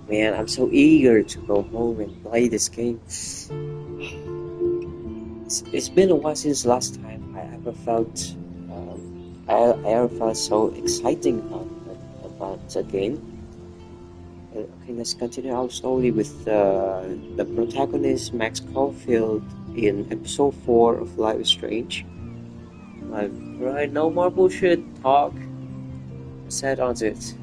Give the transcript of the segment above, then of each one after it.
Man, I'm so eager to go home and play this game. It's been a while since last time I ever felt so exciting about a game. Okay, let's continue our story with the protagonist Max Caulfield in episode 4 of Life is Strange. Right, no more bullshit talk. Set on it.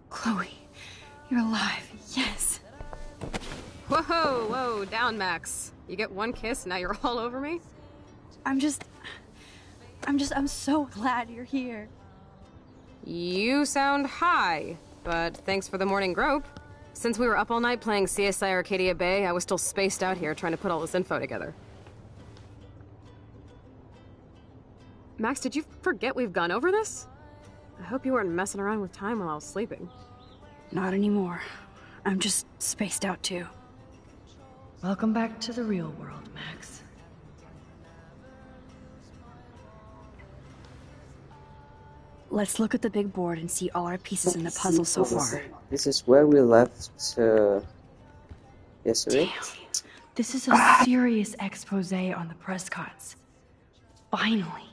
Chloe, you're alive. Yes. Whoa, whoa, down, Max. You get one kiss, now you're all over me? I'm so glad you're here. You sound high, but thanks for the morning grope. Since we were up all night playing CSI Arcadia Bay, I was still spaced out here trying to put all this info together. Max, did you forget we've gone over this? I hope you weren't messing around with time while I was sleeping. Not anymore. I'm just spaced out too. Welcome back to the real world, Max. Let's look at the big board and see all our pieces in the puzzle so far. This is where we left yesterday. Damn. This is a serious expose on the Prescotts. Finally.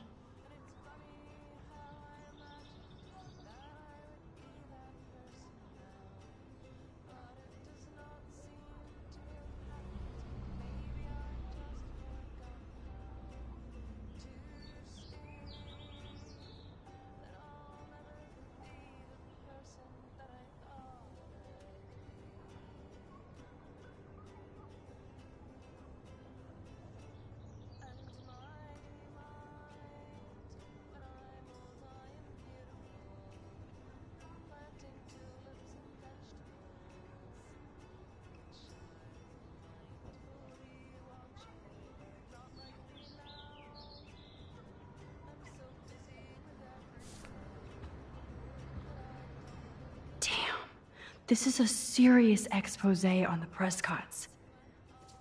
This is a serious expose on the Prescotts.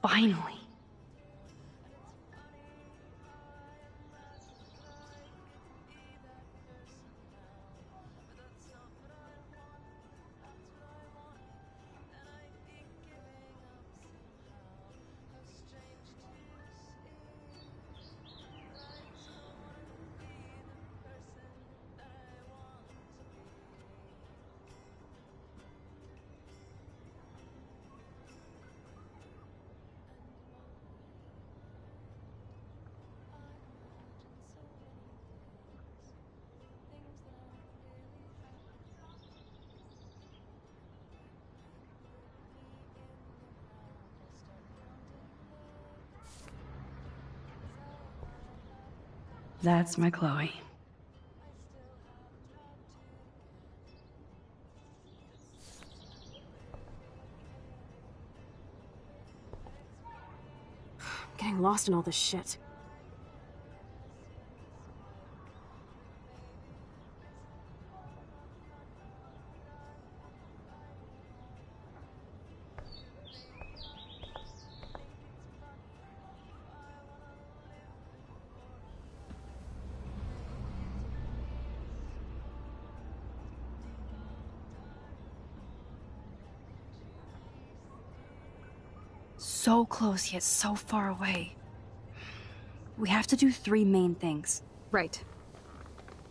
Finally. That's my Chloe. I'm getting lost in all this shit. So close yet so far away. We have to do 3 main things. Right.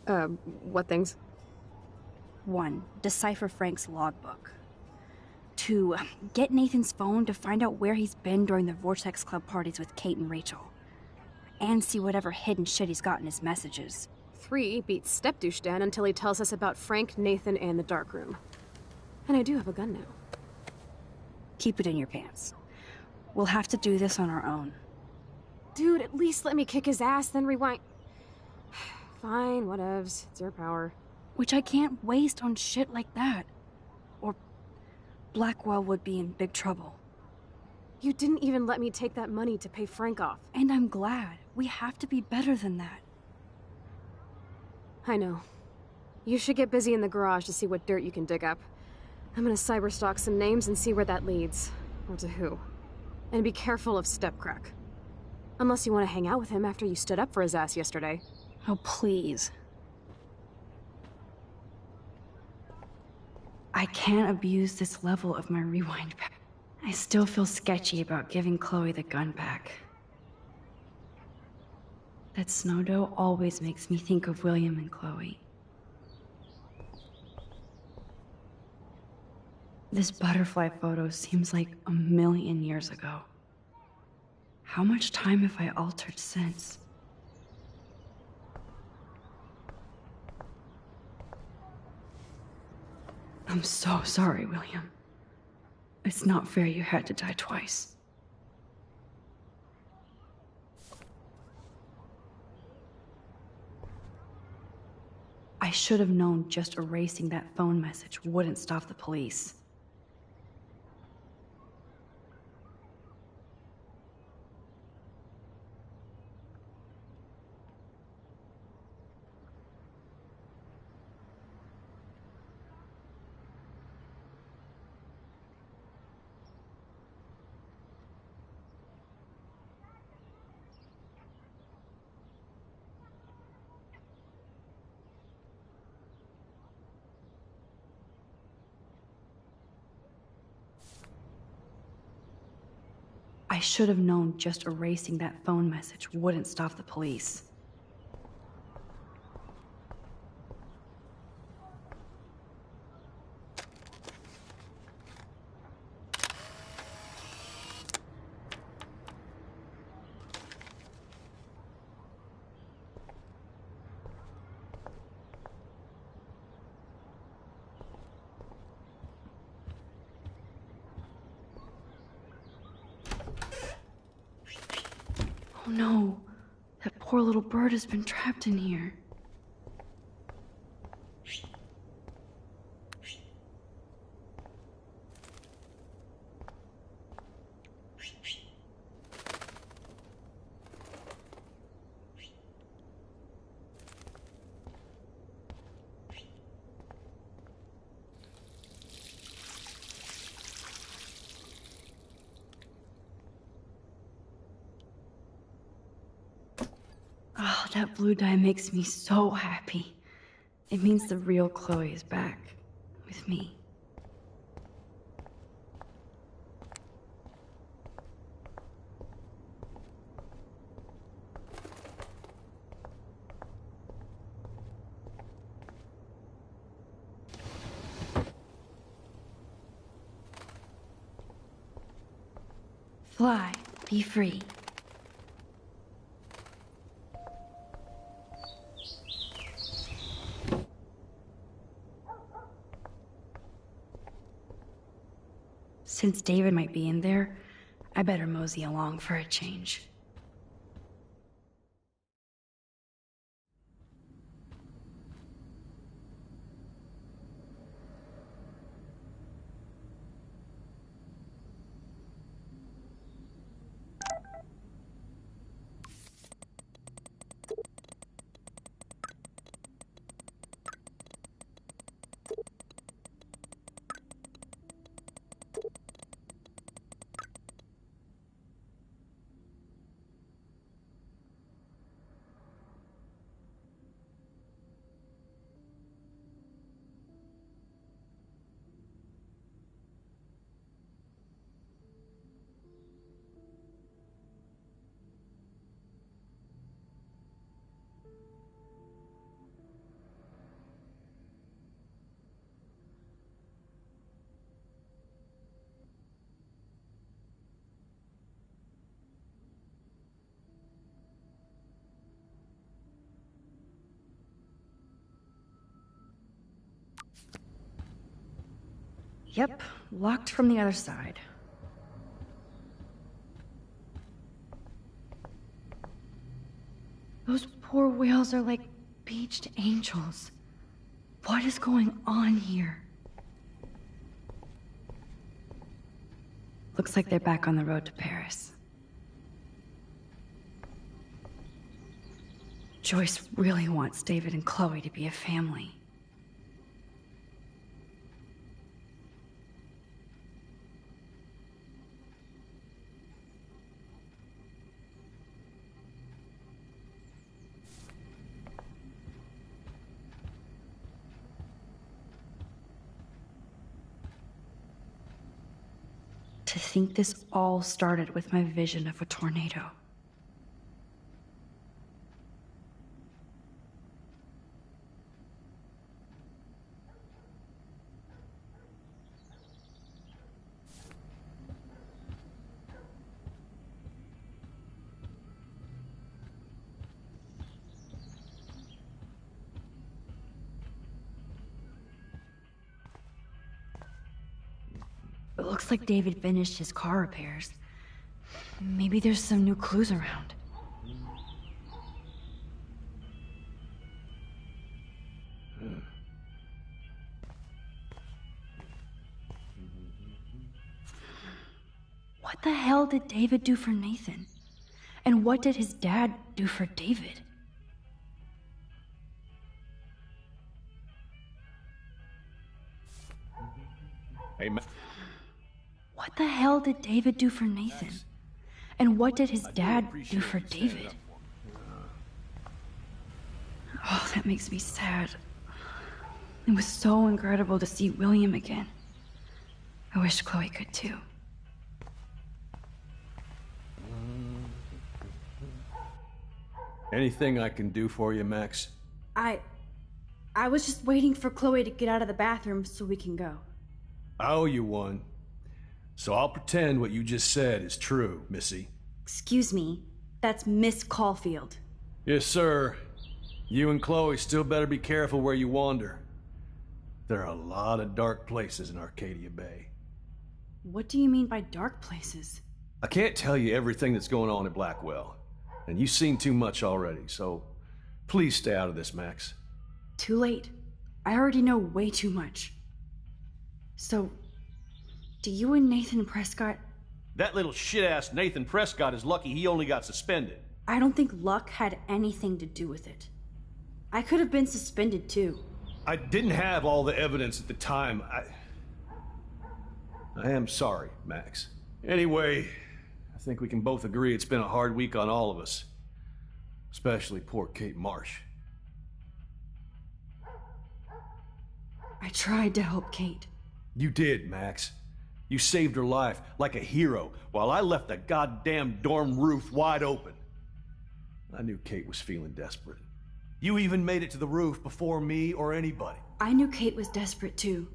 What things? 1. Decipher Frank's logbook. 2. Get Nathan's phone to find out where he's been during the Vortex Club parties with Kate and Rachel. And see whatever hidden shit he's got in his messages. 3. Beat Stepdouche Dan until he tells us about Frank, Nathan, and the dark room. And I do have a gun now. Keep it in your pants. We'll have to do this on our own. Dude, at least let me kick his ass, then rewind. Fine, whatevs. It's your power. Which I can't waste on shit like that. Or Blackwell would be in big trouble. You didn't even let me take that money to pay Frank off. And I'm glad. We have to be better than that. I know. You should get busy in the garage to see what dirt you can dig up. I'm gonna cyberstalk some names and see where that leads. Or to who. And be careful of Stepcrack. Unless you want to hang out with him after you stood up for his ass yesterday. Oh, please. I can't abuse this level of my rewind pack. I still feel sketchy about giving Chloe the gun back. That snow dough always makes me think of William and Chloe. This butterfly photo seems like a million years ago. How much time have I altered since? I'm so sorry, William. It's not fair you had to die twice. I should have known just erasing that phone message wouldn't stop the police. I should have known just erasing that phone message wouldn't stop the police. Oh no, that poor little bird has been trapped in here. Oh, that blue dye makes me so happy. It means the real Chloe is back. With me. Fly, be free. Since David might be in there, I better mosey along for a change. Yep, locked from the other side. Those poor whales are like beached angels. What is going on here? Looks like they're back on the road to Paris. Joyce really wants David and Chloe to be a family. To think this all started with my vision of a tornado. It looks like David finished his car repairs. Maybe there's some new clues around. What the hell did David do for Nathan? And what did his dad do for David? Hey, What the hell did David do for Nathan? And what did his dad do for David? Oh, that makes me sad. It was so incredible to see William again. I wish Chloe could too. anything I can do for you, Max? I was just waiting for Chloe to get out of the bathroom so we can go. I owe you one. So I'll pretend what you just said is true, Missy. Excuse me, that's Miss Caulfield. Yes, sir. You and Chloe still better be careful where you wander. There are a lot of dark places in Arcadia Bay. What do you mean by dark places? I can't tell you everything that's going on at Blackwell, and you've seen too much already, so please stay out of this, Max. Too late. I already know way too much. So, do you and Nathan Prescott... That little shit-ass Nathan Prescott is lucky he only got suspended. I don't think luck had anything to do with it. I could have been suspended too. I didn't have all the evidence at the time. I am sorry, Max. Anyway, I think we can both agree it's been a hard week on all of us. Especially poor Kate Marsh. I tried to help Kate. You did, Max. You saved her life like a hero while I left the goddamn dorm roof wide open. I knew Kate was feeling desperate. You even made it to the roof before me or anybody. I knew Kate was desperate too.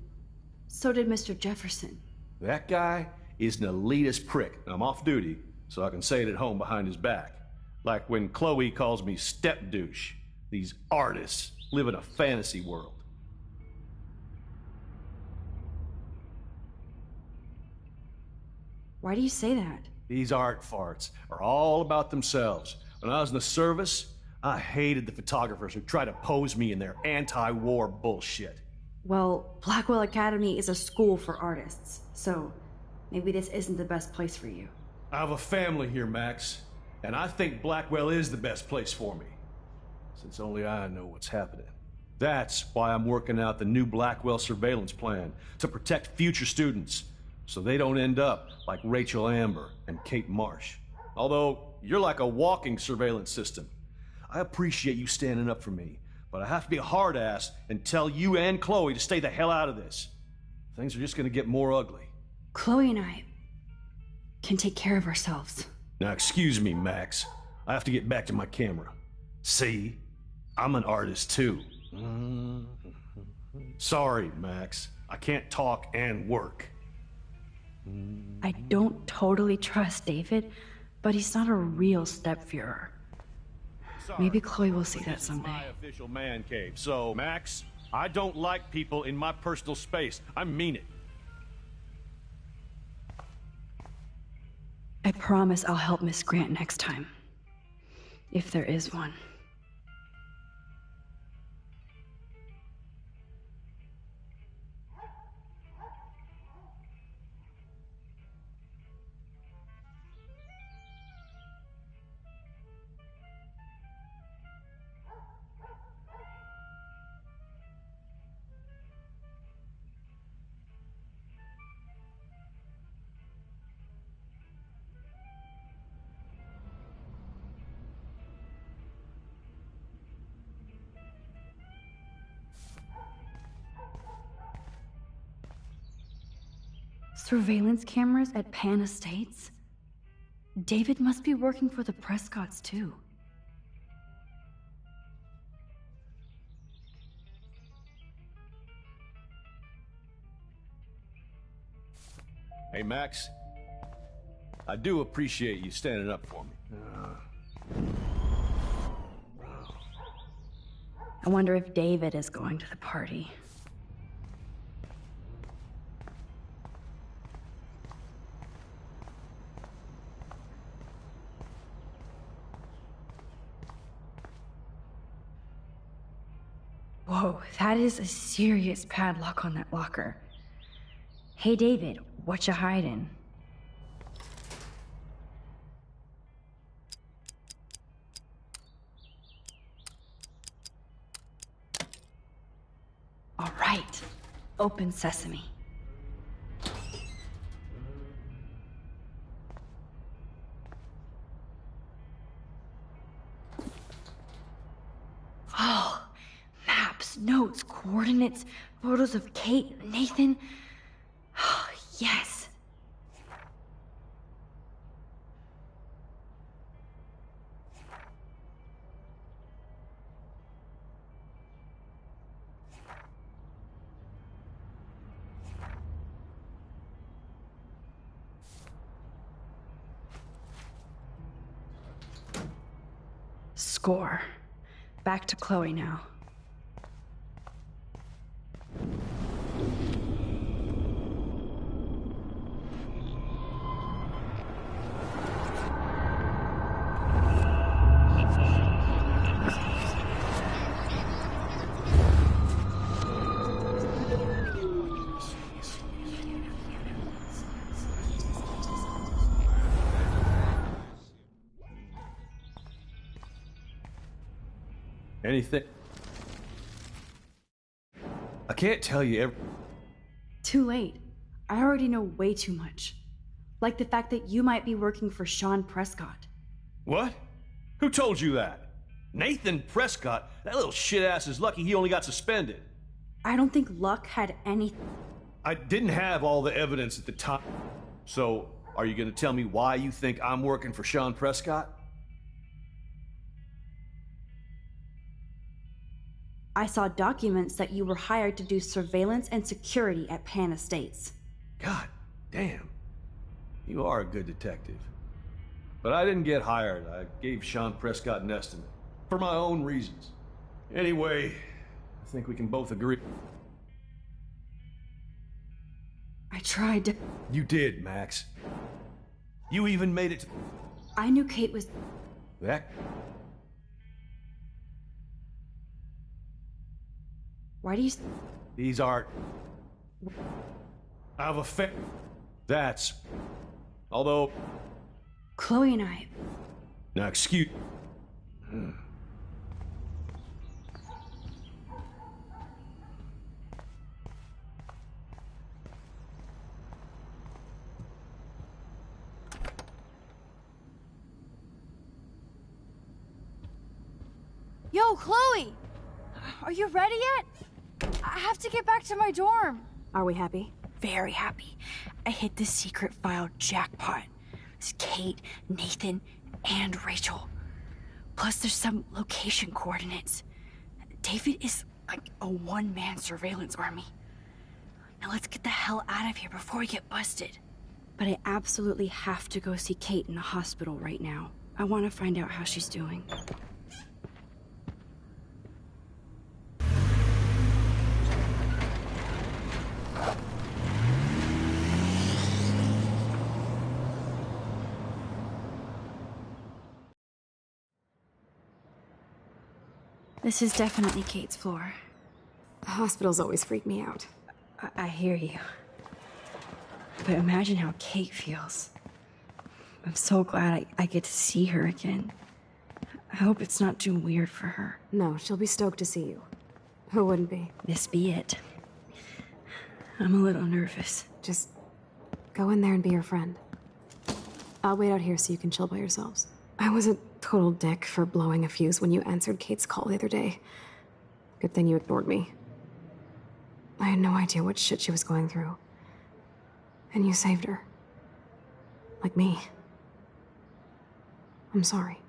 So did Mr. Jefferson. That guy is an elitist prick, and I'm off duty, so I can say it at home behind his back. Like when Chloe calls me step douche. These artists live in a fantasy world. Why do you say that? These art farts are all about themselves. When I was in the service, I hated the photographers who try to pose me in their anti-war bullshit. Well, Blackwell Academy is a school for artists, so maybe this isn't the best place for you. I have a family here, Max, and I think Blackwell is the best place for me, since only I know what's happening. That's why I'm working out the new Blackwell surveillance plan to protect future students, so they don't end up like Rachel Amber and Kate Marsh. Although, you're like a walking surveillance system. I appreciate you standing up for me, but I have to be a hard ass and tell you and Chloe to stay the hell out of this. Things are just gonna get more ugly. Chloe and I can take care of ourselves. Now excuse me, Max. I have to get back to my camera. See? I'm an artist too. Sorry, Max. I can't talk and work. I don't totally trust David, but he's not a real stepfuhrer. Maybe Chloe will see that someday. This is my official man cave. So, Max, I don't like people in my personal space. I mean it. I promise I'll help Miss Grant next time. If there is one. Surveillance cameras at Pan Estates? David must be working for the Prescotts, too. Hey, Max. I do appreciate you standing up for me. I wonder if David is going to the party. Whoa, that is a serious padlock on that locker. Hey, David, what you hiding? All right, open sesame. Oh, maps, notes, coordinates, photos of Kate, Nathan. Oh, yes. Score. Back to Chloe now. Anything? I can't tell you Too late. I already know way too much. Like the fact that you might be working for Sean Prescott. What? Who told you that? Nathan Prescott? That little shit-ass is lucky he only got suspended. I don't think Luck had any... I didn't have all the evidence at the time. So, are you gonna tell me why you think I'm working for Sean Prescott? I saw documents that you were hired to do surveillance and security at Pan Estates. God damn. You are a good detective. But I didn't get hired. I gave Sean Prescott an estimate. For my own reasons. Anyway, I think we can both agree. I tried to... You did, Max. You even made it to... I knew Kate was... That... Why do you... These are... I have a That's... Although... Chloe and I... Now, excuse... Yo, Chloe! Are you ready yet? I have to get back to my dorm. Are we happy? Very happy. I hit the secret file jackpot. It's Kate, Nathan, and Rachel. Plus there's some location coordinates. David is like a one-man surveillance army. Now let's get the hell out of here before we get busted. But I absolutely have to go see Kate in the hospital right now. I want to find out how she's doing. This is definitely Kate's floor. Hospitals always freak me out. I hear you. But imagine how Kate feels. I'm so glad I get to see her again. I hope it's not too weird for her. No, she'll be stoked to see you. Who wouldn't be? This be it. I'm a little nervous. Just go in there and be your friend. I'll wait out here so you can chill by yourselves. I was a total dick for blowing a fuse when you answered Kate's call the other day. Good thing you ignored me. I had no idea what shit she was going through. And you saved her. Like me. I'm sorry.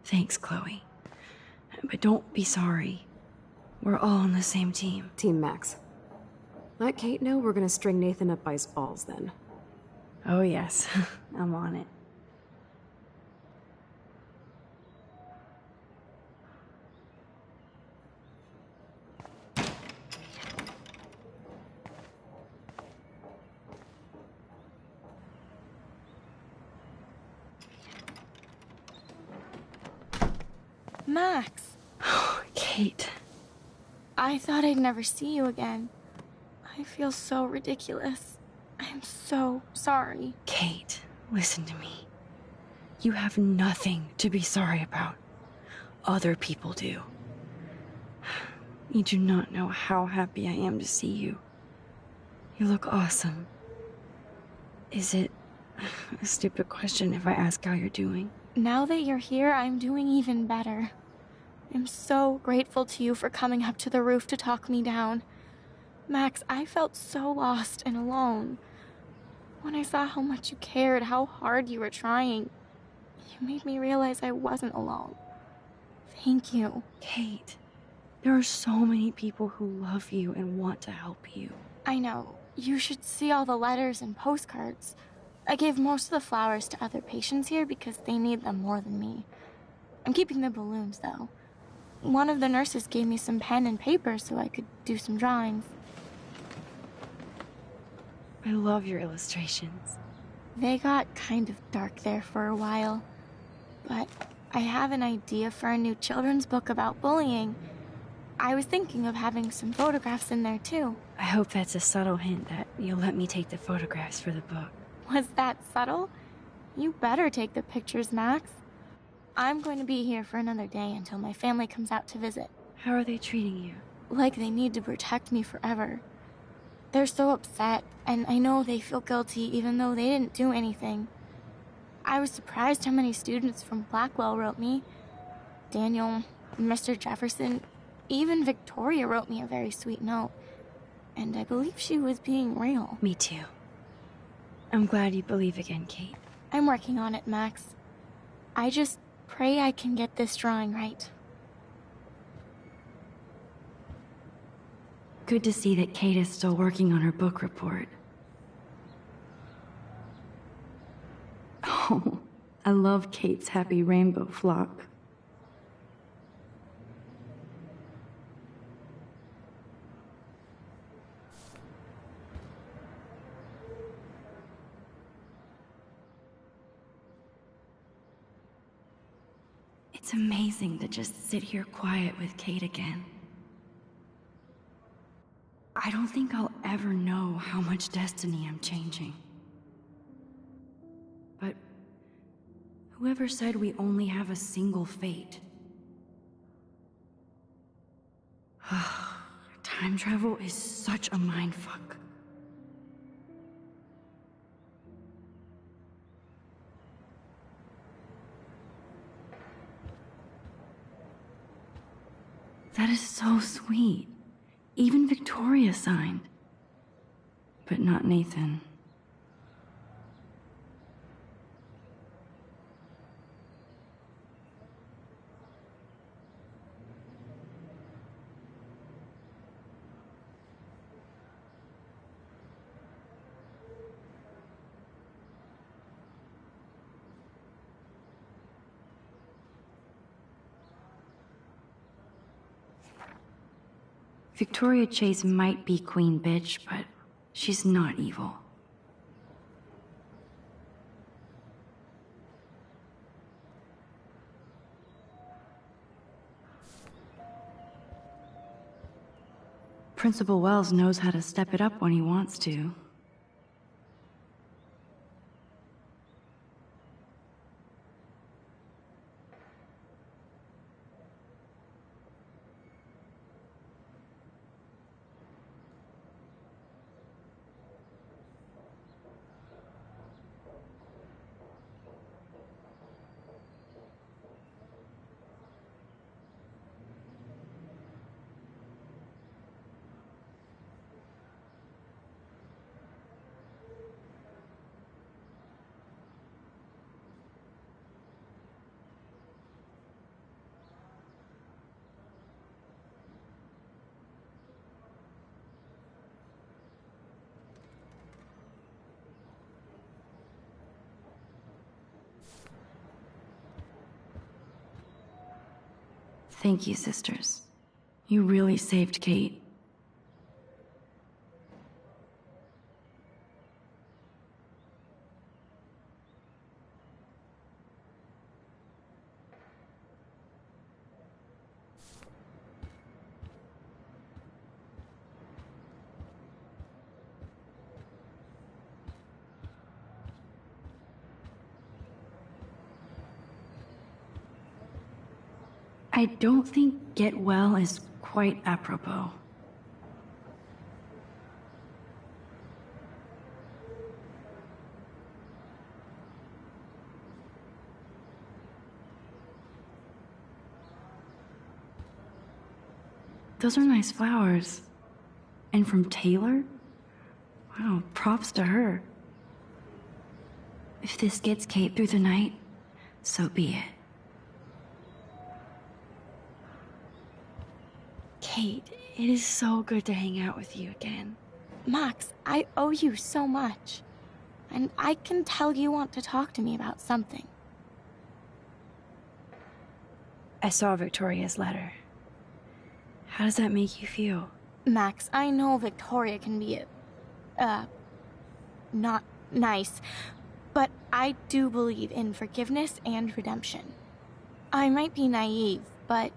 Thanks, Chloe. But don't be sorry. We're all on the same team. Team Max. Let Kate know we're gonna string Nathan up by his balls then. Oh yes, I'm on it. Max, Kate. I thought I'd never see you again. I feel so ridiculous. I'm so sorry. Kate, listen to me. You have nothing to be sorry about. Other people do. You do not know how happy I am to see you. You look awesome. Is it a stupid question if I ask how you're doing? Now that you're here, I'm doing even better. I'm so grateful to you for coming up to the roof to talk me down. Max, I felt so lost and alone. When I saw how much you cared, how hard you were trying, you made me realize I wasn't alone. Thank you. Kate, there are so many people who love you and want to help you. I know. You should see all the letters and postcards. I gave most of the flowers to other patients here because they need them more than me. I'm keeping the balloons, though. One of the nurses gave me some pen and paper so I could do some drawings. I love your illustrations. They got kind of dark there for a while. But I have an idea for a new children's book about bullying. I was thinking of having some photographs in there, too. I hope that's a subtle hint that you'll let me take the photographs for the book. Was that subtle? You better take the pictures, Max. I'm going to be here for another day until my family comes out to visit. How are they treating you? Like they need to protect me forever. They're so upset, and I know they feel guilty even though they didn't do anything. I was surprised how many students from Blackwell wrote me. Daniel, Mr. Jefferson, even Victoria wrote me a very sweet note. And I believe she was being real. Me too. I'm glad you believe again, Kate. I'm working on it, Max. I just pray I can get this drawing right. Good to see that Kate is still working on her book report. Oh, I love Kate's happy rainbow flock. It's amazing to just sit here quiet with Kate again. I don't think I'll ever know how much destiny I'm changing. But whoever said we only have a single fate? Time travel is such a mindfuck. That is so sweet. Even Victoria signed. But not Nathan. Victoria Chase might be Queen Bitch, but she's not evil. Principal Wells knows how to step it up when he wants to. Thank you, sisters. You really saved Kate. I don't think get well is quite apropos. Those are nice flowers. And from Taylor? Wow, props to her. If this gets Kate through the night, so be it. Kate, it is so good to hang out with you again. Max, I owe you so much. And I can tell you want to talk to me about something. I saw Victoria's letter. How does that make you feel? Max, I know Victoria can be, not nice, but I do believe in forgiveness and redemption. I might be naive, but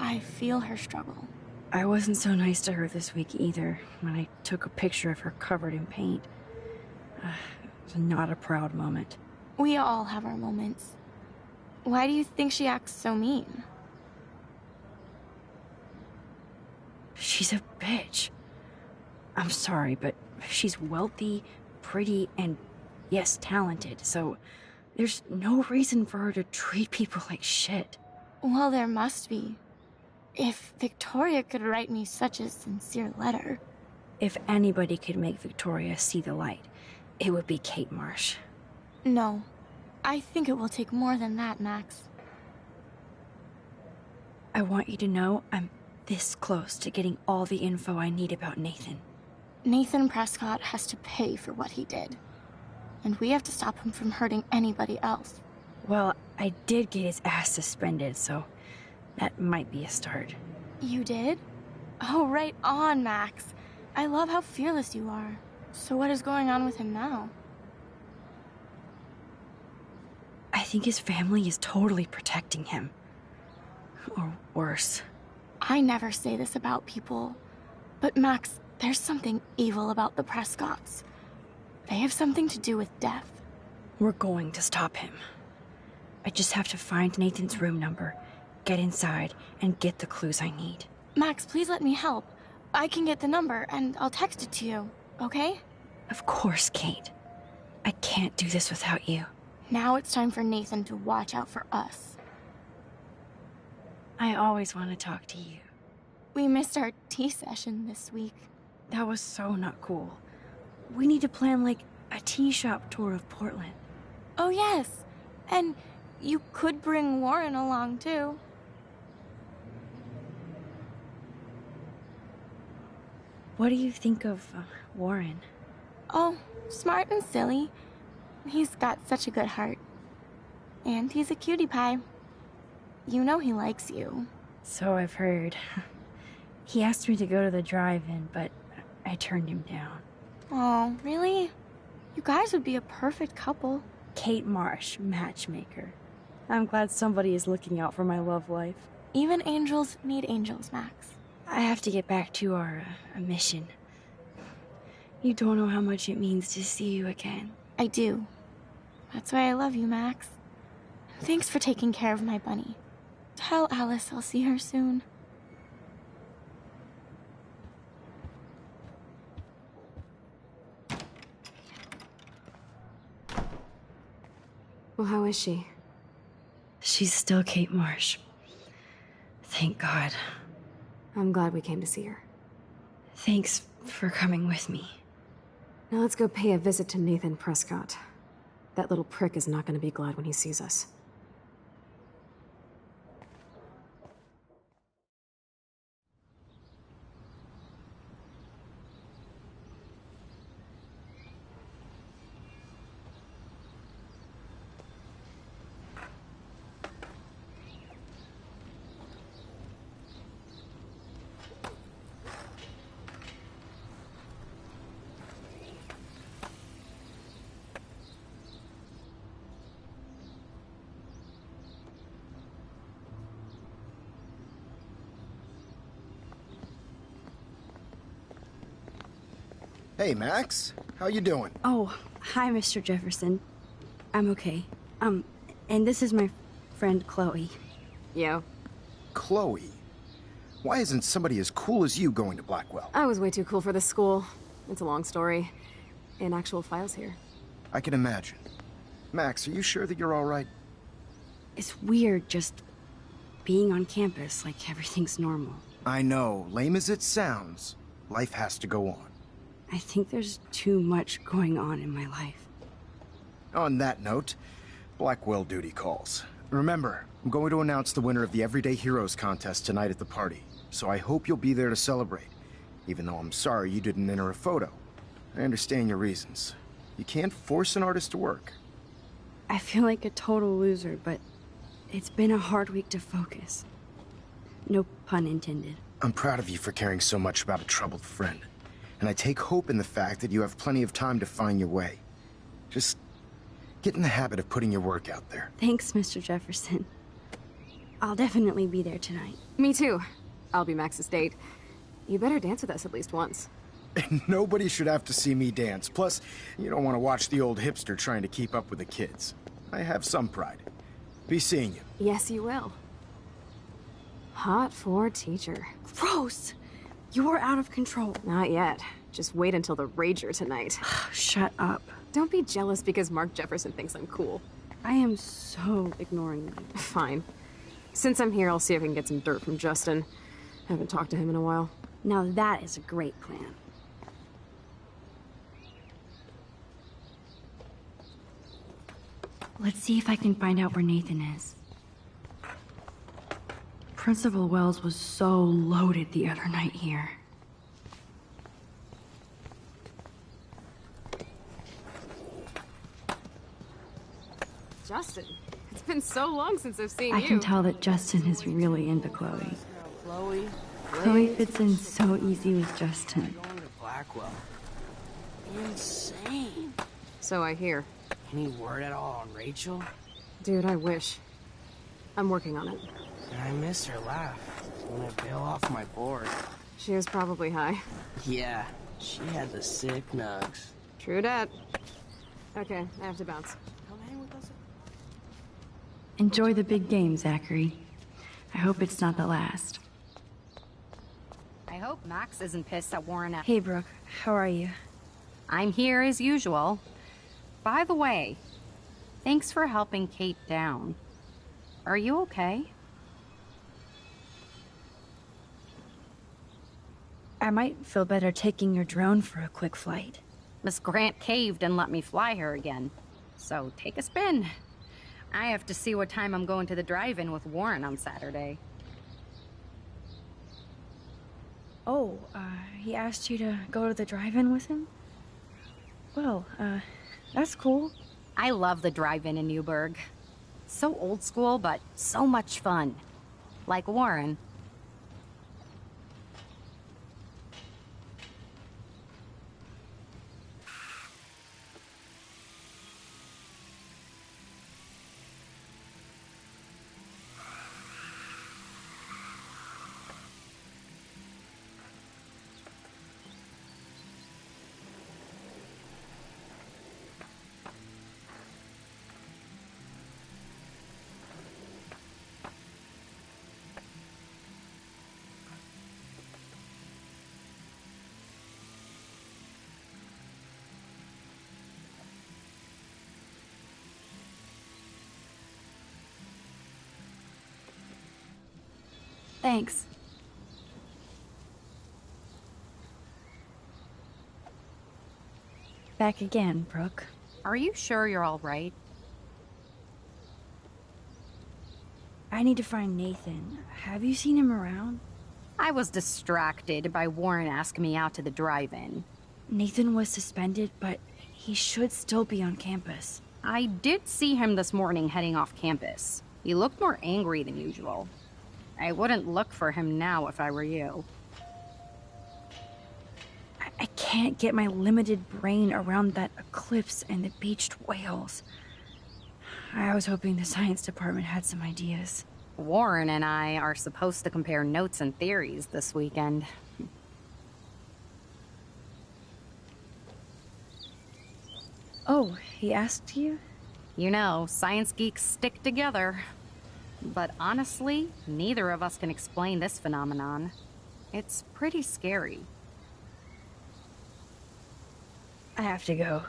I feel her struggle. I wasn't so nice to her this week either, when I took a picture of her covered in paint. It was not a proud moment. We all have our moments. Why do you think she acts so mean? She's a bitch. I'm sorry, but she's wealthy, pretty, and yes, talented, so there's no reason for her to treat people like shit. Well, there must be. If Victoria could write me such a sincere letter. If anybody could make Victoria see the light, it would be Kate Marsh. No. I think it will take more than that, Max. I want you to know I'm this close to getting all the info I need about Nathan. Nathan Prescott has to pay for what he did. And we have to stop him from hurting anybody else. Well, I did get his ass suspended, so that might be a start. You did? Oh, right on, Max. I love how fearless you are. So what is going on with him now? I think his family is totally protecting him. Or worse. I never say this about people. But Max, there's something evil about the Prescotts. They have something to do with death. We're going to stop him. I just have to find Nathan's room number, get inside, and get the clues I need. Max, please let me help. I can get the number, and I'll text it to you, okay? Of course, Kate. I can't do this without you. Now it's time for Nathan to watch out for us. I always want to talk to you. We missed our tea session this week. That was so not cool. We need to plan, like, a tea shop tour of Portland. Oh, yes. And you could bring Warren along, too. What do you think of Warren? Oh, smart and silly. He's got such a good heart. And he's a cutie pie. You know he likes you. So I've heard. He asked me to go to the drive-in, but I turned him down. Oh, really? You guys would be a perfect couple. Kate Marsh, matchmaker. I'm glad somebody is looking out for my love life. Even angels need angels, Max. I have to get back to our mission. You don't know how much it means to see you again. I do. That's why I love you, Max. Thanks for taking care of my bunny. Tell Alice I'll see her soon. Well, how is she? She's still Kate Marsh. Thank God. I'm glad we came to see her. Thanks for coming with me. Now let's go pay a visit to Nathan Prescott. That little prick is not going to be glad when he sees us. Hey, Max. How you doing? Oh, hi, Mr. Jefferson. I'm okay. And this is my friend Chloe. Yo. Chloe? Why isn't somebody as cool as you going to Blackwell? I was way too cool for this school. It's a long story. In actual files here. I can imagine. Max, are you sure that you're all right? It's weird just being on campus like everything's normal. I know, lame as it sounds, life has to go on. I think there's too much going on in my life. On that note, Blackwell duty calls. Remember, I'm going to announce the winner of the Everyday Heroes contest tonight at the party, so I hope you'll be there to celebrate, even though I'm sorry you didn't enter a photo. I understand your reasons. You can't force an artist to work. I feel like a total loser, but it's been a hard week to focus. No pun intended. I'm proud of you for caring so much about a troubled friend, and I take hope in the fact that you have plenty of time to find your way. Just get in the habit of putting your work out there. Thanks, Mr. Jefferson. I'll definitely be there tonight. Me too. I'll be Max's date. You better dance with us at least once. Nobody should have to see me dance. Plus, you don't want to watch the old hipster trying to keep up with the kids. I have some pride. Be seeing you. Yes, you will. Hot for teacher. Gross! You're out of control. Not yet. Just wait until the Rager tonight. Shut up. Don't be jealous because Mark Jefferson thinks I'm cool. I am so ignoring you. Fine. Since I'm here, I'll see if I can get some dirt from Justin. Haven't talked to him in a while. Now that is a great plan. Let's see if I can find out where Nathan is. Principal Wells was so loaded the other night here. Justin, it's been so long since I've seen I you. can tell that Justin is really into Chloe. Chloe fits in so easy with Justin. Going to Blackwell. Insane. So I hear. Any word at all on Rachel? Dude, I wish. I'm working on it. And I miss her laugh when I bail off my board. She was probably high. Yeah, she had the sick nugs. True dat. Okay, I have to bounce. Come hang with us. Enjoy the big game, Zachary. I hope it's not the last. I hope Max isn't pissed at Warren. Hey, Brooke. How are you? I'm here as usual. By the way, thanks for helping Kate down. Are you okay? I might feel better taking your drone for a quick flight. Miss Grant caved and let me fly her again. So take a spin. I have to see what time I'm going to the drive-in with Warren on Saturday. Oh, he asked you to go to the drive-in with him? Well, that's cool. I love the drive-in in Newburgh. So old school, but so much fun. Like Warren. Thanks. Back again, Brooke. Are you sure you're all right? I need to find Nathan. Have you seen him around? I was distracted by Warren asking me out to the drive-in. Nathan was suspended, but he should still be on campus. I did see him this morning heading off campus. He looked more angry than usual. I wouldn't look for him now if I were you. I can't get my limited brain around that eclipse and the beached whales. I was hoping the science department had some ideas. Warren and I are supposed to compare notes and theories this weekend. Oh, he asked you? You know, science geeks stick together. But honestly, neither of us can explain this phenomenon. It's pretty scary. I have to go.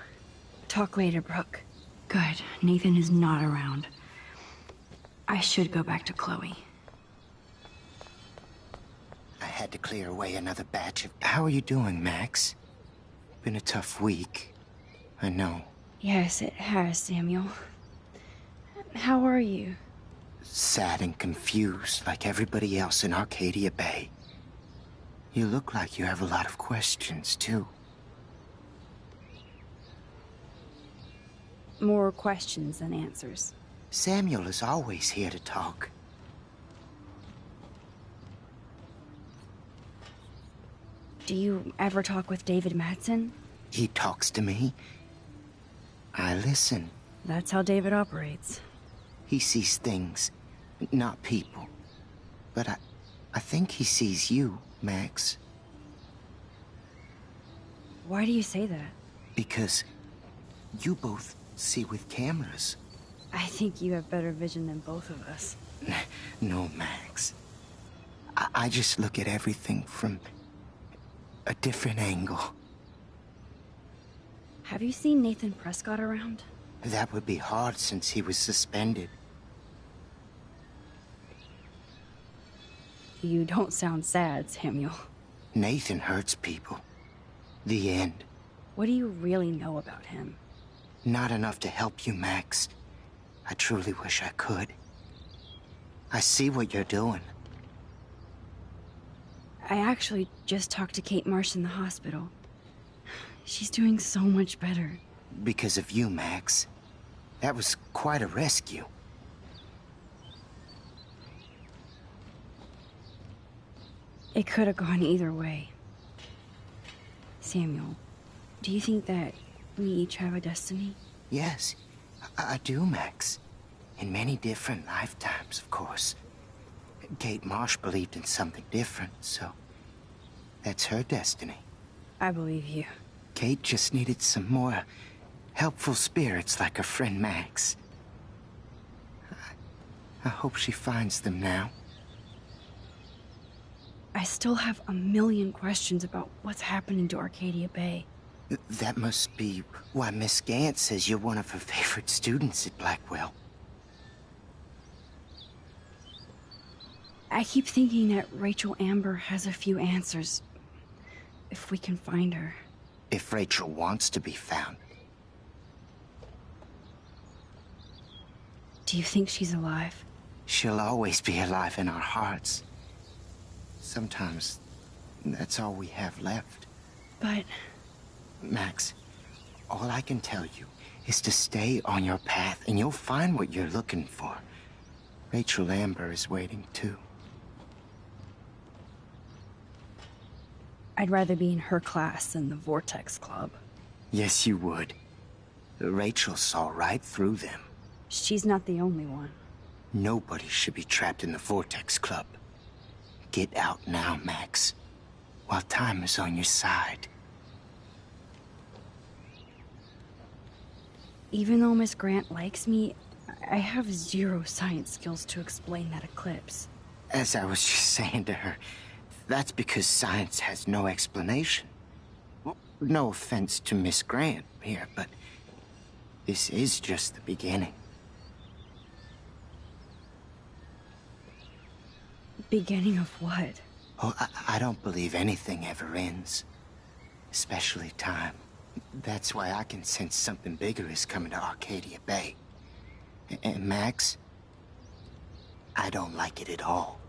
Talk later, Brooke. Good. Nathan is not around. I should go back to Chloe. I had to clear away another batch of... How are you doing, Max? Been a tough week. I know. Yes, it has, Samuel. How are you? Sad and confused, like everybody else in Arcadia Bay. You look like you have a lot of questions, too. More questions than answers. Samuel is always here to talk. Do you ever talk with David Madsen? He talks to me. I listen. That's how David operates. He sees things, not people. But I think he sees you, Max. Why do you say that? Because you both see with cameras. I think you have better vision than both of us. No, Max. I just look at everything from a different angle. Have you seen Nathan Prescott around? That would be hard since he was suspended. You don't sound sad, Samuel. Nathan hurts people. The end. What do you really know about him? Not enough to help you, Max. I truly wish I could. I see what you're doing. I actually just talked to Kate Marsh in the hospital. She's doing so much better. Because of you, Max. That was quite a rescue. It could have gone either way. Samuel, do you think that we each have a destiny? Yes, I do, Max. In many different lifetimes, of course. Kate Marsh believed in something different, so that's her destiny. I believe you. Kate just needed some more helpful spirits like her friend Max. I hope she finds them now. I still have a million questions about what's happening to Arcadia Bay. That must be why Miss Gant says you're one of her favorite students at Blackwell. I keep thinking that Rachel Amber has a few answers. If we can find her. If Rachel wants to be found. Do you think she's alive? She'll always be alive in our hearts. Sometimes that's all we have left. But... Max, all I can tell you is to stay on your path and you'll find what you're looking for. Rachel Amber is waiting too. I'd rather be in her class than the Vortex Club. Yes, you would. Rachel saw right through them. She's not the only one. Nobody should be trapped in the Vortex Club. Get out now, Max, while time is on your side. Even though Miss Grant likes me, I have zero science skills to explain that eclipse. As I was just saying to her, that's because science has no explanation. Well, no offense to Miss Grant here, but this is just the beginning. Beginning of what? Oh, I don't believe anything ever ends. Especially time. That's why I can sense something bigger is coming to Arcadia Bay. And Max, I don't like it at all.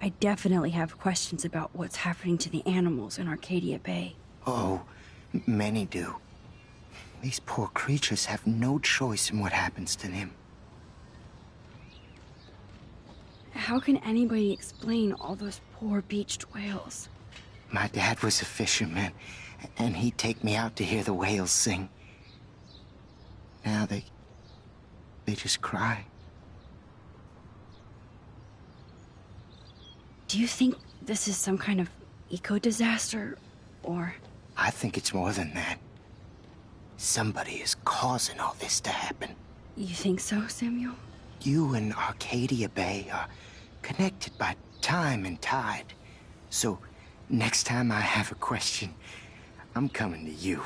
I definitely have questions about what's happening to the animals in Arcadia Bay. Oh, many do. These poor creatures have no choice in what happens to them. How can anybody explain all those poor beached whales? My dad was a fisherman, and he'd take me out to hear the whales sing. Now they just cry. Do you think this is some kind of eco-disaster, or...? I think it's more than that. Somebody is causing all this to happen. You think so, Samuel? You and Arcadia Bay are connected by time and tide. So, next time I have a question, I'm coming to you.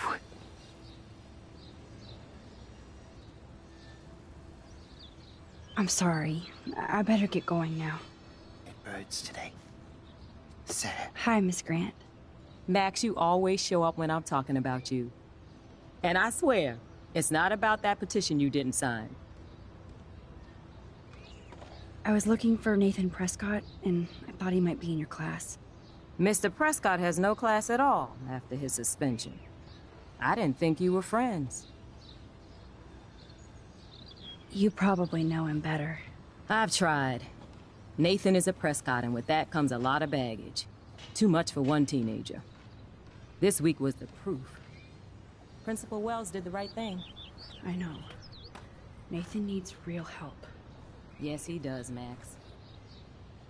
I'm sorry. I better get going now. Birds today. Sad. Hi, Miss Grant. Max, you always show up when I'm talking about you. And I swear, it's not about that petition you didn't sign. I was looking for Nathan Prescott, and I thought he might be in your class. Mr. Prescott has no class at all after his suspension. I didn't think you were friends. You probably know him better. I've tried. Nathan is a Prescott, and with that comes a lot of baggage. Too much for one teenager. This week was the proof. Principal Wells did the right thing. I know. Nathan needs real help. Yes, he does, Max.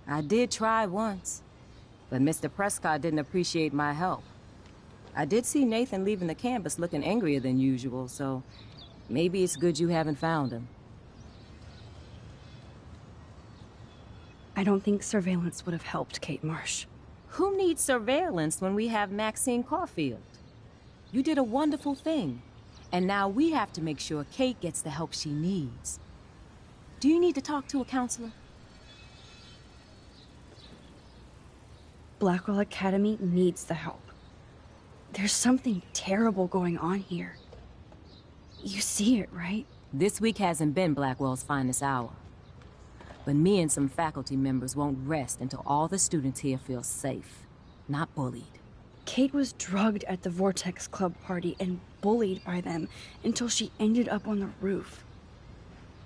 I did try once, but Mr. Prescott didn't appreciate my help. I did see Nathan leaving the campus looking angrier than usual, so maybe it's good you haven't found him. I don't think surveillance would have helped Kate Marsh. Who needs surveillance when we have Maxine Caulfield? You did a wonderful thing, and now we have to make sure Kate gets the help she needs. Do you need to talk to a counselor? Blackwell Academy needs the help. There's something terrible going on here. You see it, right? This week hasn't been Blackwell's finest hour. But me and some faculty members won't rest until all the students here feel safe, not bullied. Kate was drugged at the Vortex Club party and bullied by them until she ended up on the roof.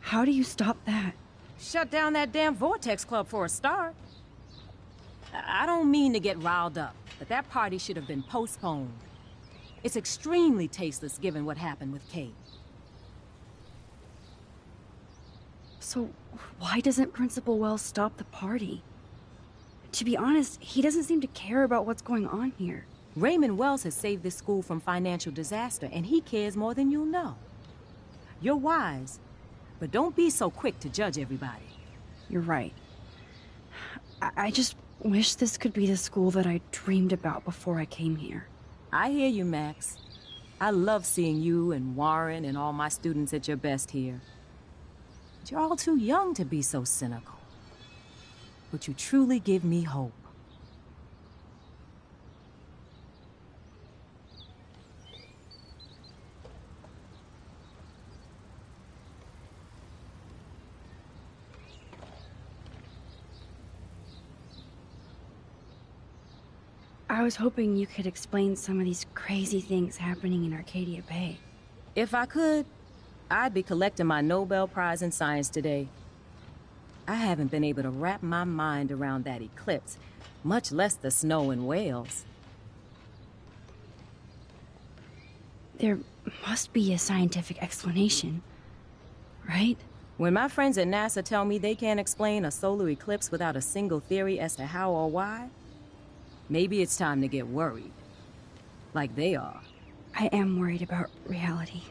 How do you stop that? Shut down that damn Vortex Club for a start. I don't mean to get riled up, but that party should have been postponed. It's extremely tasteless given what happened with Kate. So, why doesn't Principal Wells stop the party? To be honest, he doesn't seem to care about what's going on here. Raymond Wells has saved this school from financial disaster, and he cares more than you'll know. You're wise, but don't be so quick to judge everybody. You're right. I just wish this could be the school that I dreamed about before I came here. I hear you, Max. I love seeing you and Warren and all my students at your best here. But you're all too young to be so cynical. But you truly give me hope. I was hoping you could explain some of these crazy things happening in Arcadia Bay. If I could, I'd be collecting my Nobel Prize in Science today. I haven't been able to wrap my mind around that eclipse, much less the snow in Wales. There must be a scientific explanation, right? When my friends at NASA tell me they can't explain a solar eclipse without a single theory as to how or why, maybe it's time to get worried. Like they are. I am worried about reality.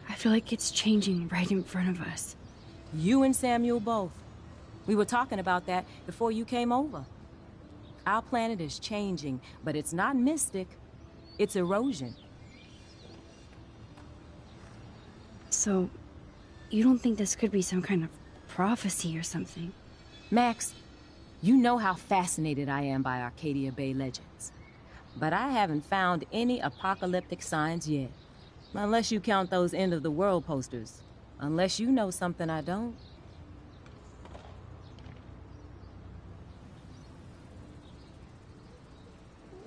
I feel like it's changing right in front of us. You and Samuel both. We were talking about that before you came over. Our planet is changing, but it's not mystic. It's erosion. So, you don't think this could be some kind of prophecy or something? Max, you know how fascinated I am by Arcadia Bay legends. But I haven't found any apocalyptic signs yet. Unless you count those end-of-the-world posters. Unless you know something I don't.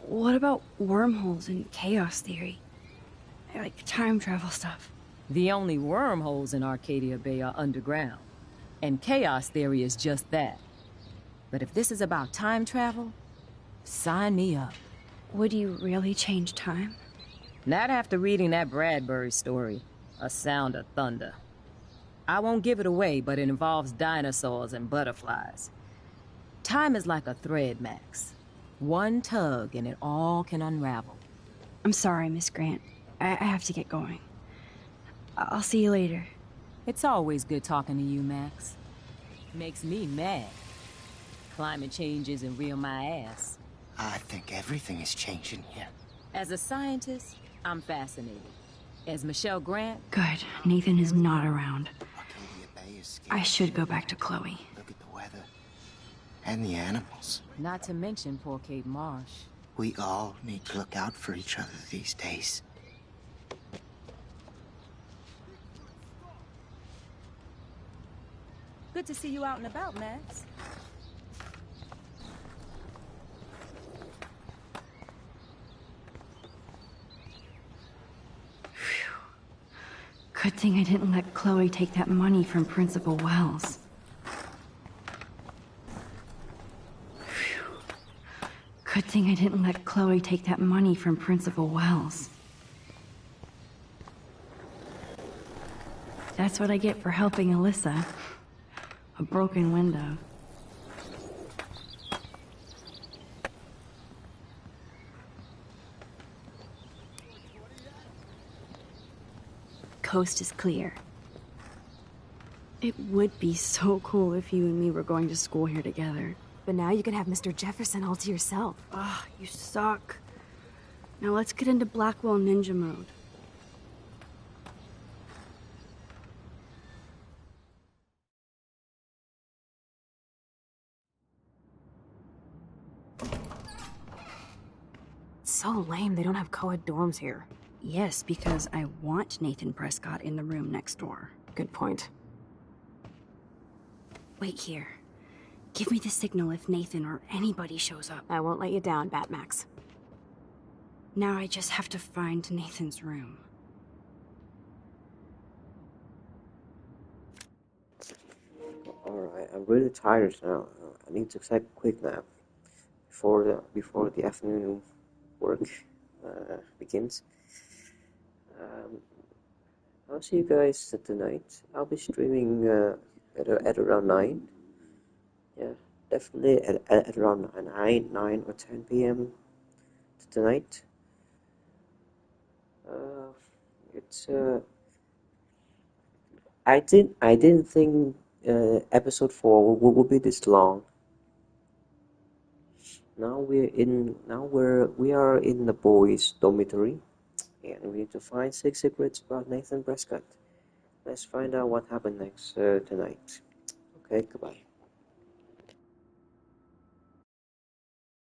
What about wormholes and chaos theory? Like time travel stuff. The only wormholes in Arcadia Bay are underground. And chaos theory is just that. But if this is about time travel, sign me up. Would you really change time? Not after reading that Bradbury story, A Sound of Thunder. I won't give it away, but it involves dinosaurs and butterflies. Time is like a thread, Max. One tug and it all can unravel. I'm sorry, Miss Grant. I have to get going. I'll see you later. It's always good talking to you, Max. Makes me mad. Climate change isn't real my ass. I think everything is changing here. As a scientist, I'm fascinated. As Michelle Grant... Good. Nathan is not around. Arcadia Bay is scary. I should go back to Chloe. Look at the weather. And the animals. Not to mention poor Kate Marsh. We all need to look out for each other these days. Good to see you out and about, Max. Good thing I didn't let Chloe take that money from Principal Wells. Good thing I didn't let Chloe take that money from Principal Wells. That's what I get for helping Alyssa. A broken window. Coast is clear. It would be so cool if you and me were going to school here together. But now you can have Mr. Jefferson all to yourself. Ah, you suck. Now let's get into Blackwell Ninja mode. It's so lame they don't have co-ed dorms here. Yes, because I want Nathan Prescott in the room next door. Good point. Wait here. Give me the signal if Nathan or anybody shows up. I won't let you down, Batmax. Now I just have to find Nathan's room. Alright, I'm really tired now. I need to take a quick nap before the afternoon work begins. I'll see you guys tonight. I'll be streaming at around 9. Yeah, definitely at around 9 or 10 p.m. tonight. It's I didn't think episode 4 would be this long. Now we are in the boys' dormitory, and we need to find 6 secrets about Nathan Prescott. Let's find out what happened next tonight. Okay, goodbye.